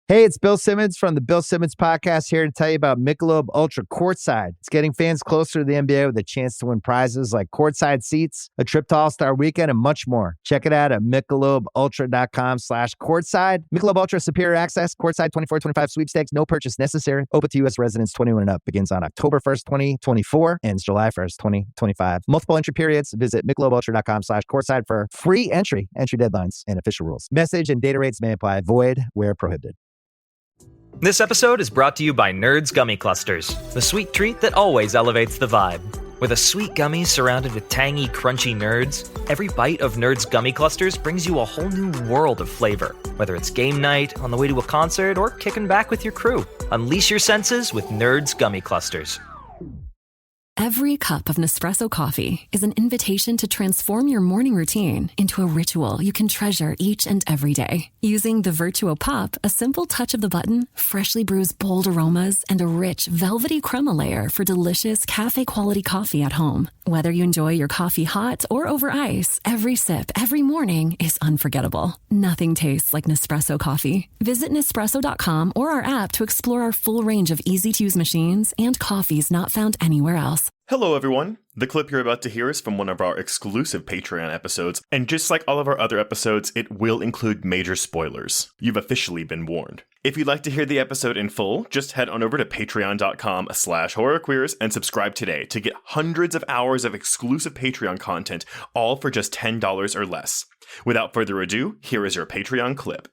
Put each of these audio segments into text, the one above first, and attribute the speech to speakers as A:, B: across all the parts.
A: Hey, it's Bill Simmons from the Bill Simmons Podcast here to tell you about Michelob Ultra Courtside. It's getting fans closer to the NBA with a chance to win prizes like courtside seats, a trip to All-Star Weekend, and much more. Check it out at MichelobUltra.com/courtside. Michelob Ultra Superior Access, Courtside 24-25 sweepstakes, no purchase necessary. Open to U.S. residents 21 and up. Begins on October 1st, 2024, ends July 1st, 2025. Multiple entry periods. Visit MichelobUltra.com/courtside for free entry deadlines, and official rules. Message and data rates may apply. Void where prohibited.
B: This episode is brought to you by Nerds Gummy Clusters, the sweet treat that always elevates the vibe. With a sweet gummy surrounded with tangy, crunchy nerds, every bite of Nerds Gummy Clusters brings you a whole new world of flavor. Whether it's game night, on the way to a concert, or kicking back with your crew, unleash your senses with Nerds Gummy Clusters.
C: Every cup of Nespresso coffee is an invitation to transform your morning routine into a ritual you can treasure each and every day. Using the Vertuo Pup, a simple touch of the button freshly brews bold aromas and a rich, velvety crema layer for delicious cafe-quality coffee at home. Whether you enjoy your coffee hot or over ice, every sip, every morning is unforgettable. Nothing tastes like Nespresso coffee. Visit Nespresso.com or our app to explore our full range of easy-to-use machines and coffees not found anywhere else.
D: Hello everyone! The clip you're about to hear is from one of our exclusive Patreon episodes, and just like all of our other episodes, it will include major spoilers. You've officially been warned. If you'd like to hear the episode in full, just head on over to patreon.com/horrorqueers and subscribe today to get hundreds of hours of exclusive Patreon content, all for just $10 or less. Without further ado, here is your Patreon clip.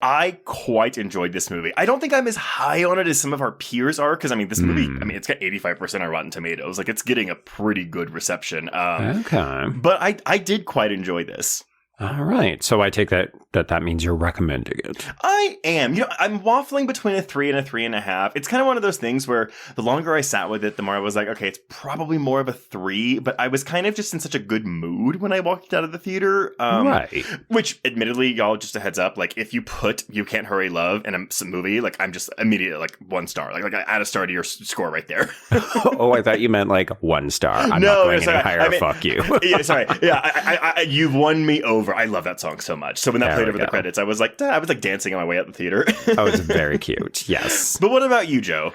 D: I quite enjoyed this movie. I don't think I'm as high on it as some of our peers are, because, this movie, it's got 85% on Rotten Tomatoes. Like, it's getting a pretty good reception.
E: Okay.
D: But I did quite enjoy this.
E: All right. So I take that means you're recommending it.
D: I am. I'm waffling between a 3 and a 3.5. It's kind of one of those things where the longer I sat with it, the more I was like, okay, it's probably more of a 3, but I was kind of just in such a good mood when I walked out of the theater.
E: Right.
D: Which, admittedly, y'all, just a heads up, like, if you put You Can't Hurry Love in a movie, like, I'm just immediately, like, 1 star. Like I add a star to your score right there.
E: Oh, I thought you meant, like, 1 star. I'm not going any higher. Fuck you.
D: Yeah, sorry. Yeah, you've won me over. I love that song so much. So when that played over the credits, I was like dancing on my way out the theater.
E: Oh, it's very cute. Yes.
D: But what about you, Joe?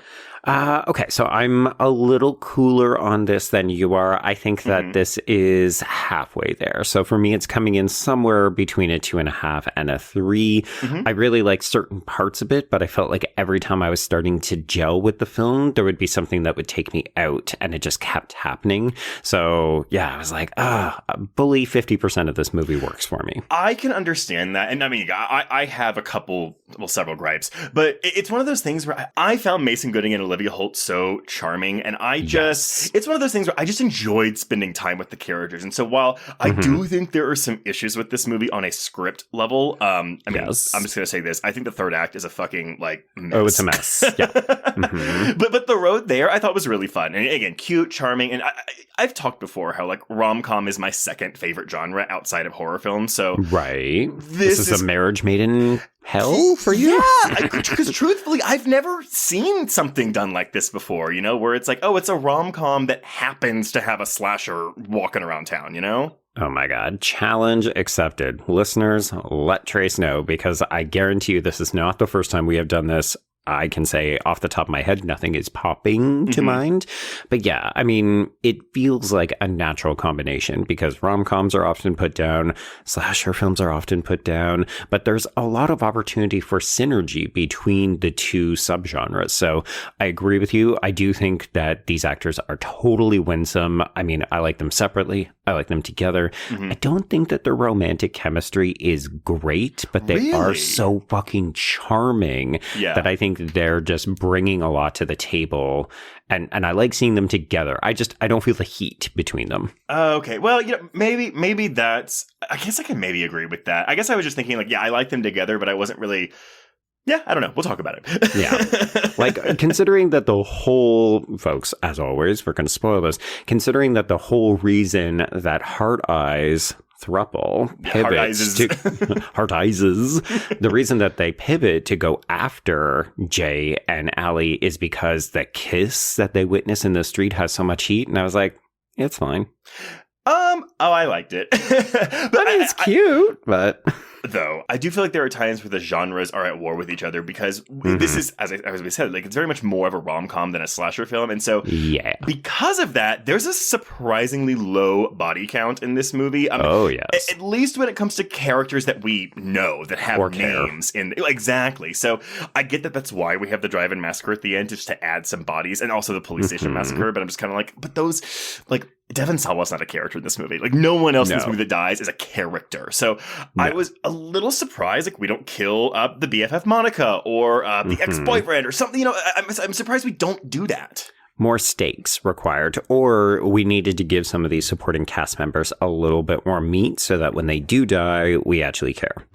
E: Okay, so I'm a little cooler on this than you are. I think that this is halfway there. So for me, it's coming in somewhere between a 2.5 and a 3. I really like certain parts of it, but I felt like every time I was starting to gel with the film, there would be something that would take me out, and it just kept happening. So yeah, I was like, fully 50% of this movie works for me.
D: I can understand that. And I have several gripes, but it's one of those things where I found Mason Gooding and Olivia Holt so charming, and it's one of those things where I just enjoyed spending time with the characters. And so while I do think there are some issues with this movie on a script level, I'm just gonna say this: I think the third act is a fucking mess.
E: Oh, it's a mess. Yeah.
D: But the road there I thought was really fun, and again, cute, charming, and I've talked before how, like, rom-com is my second favorite genre outside of horror films. So
E: right, this is a marriage made in hell for you?
D: Yeah, because truthfully, I've never seen something done like this before, where it's like, oh, it's a rom-com that happens to have a slasher walking around town,
E: Oh my God. Challenge accepted. Listeners, let Trace know, because I guarantee you this is not the first time we have done this. I can say off the top of my head, nothing is popping to mind. But yeah, it feels like a natural combination, because rom-coms are often put down, slasher films are often put down, but there's a lot of opportunity for synergy between the two subgenres. So I agree with you. I do think that these actors are totally winsome. I like them separately. I like them together. I don't think that their romantic chemistry is great, but they are so fucking charming that I think they're just bringing a lot to the table, and I like seeing them together. I don't feel the heat between them.
D: Okay, well, maybe that's. I guess I can maybe agree with that. I guess I was just thinking, like, I like them together, but I wasn't really. Yeah, I don't know. We'll talk about it.
E: Yeah. Like, considering that the whole, folks, as always, we're going to spoil this, considering that the whole reason that Heart Eyes thruple pivots Heart Eyes, the reason that they pivot to go after Jay and Allie is because the kiss that they witness in the street has so much heat. And I was like, it's fine.
D: Oh, I liked it. But
E: I mean, it's cute, but...
D: Though, I do feel like there are times where the genres are at war with each other because this is, as we said, like it's very much more of a rom-com than a slasher film. And so because of that, there's a surprisingly low body count in this movie.
E: Yes.
D: At least when it comes to characters that we know that have names in. Exactly. So I get that that's why we have the drive-in massacre at the end, just to add some bodies, and also the police station massacre. But I'm just kind of like, but those, like, Devon Sawa's not a character in this movie. Like, no one else in this movie that dies is a character. So I was a little surprised, like, we don't kill the BFF Monica or the ex-boyfriend or something. You know, I'm surprised we don't do that.
E: More stakes required, or we needed to give some of these supporting cast members a little bit more meat so that when they do die, we actually care.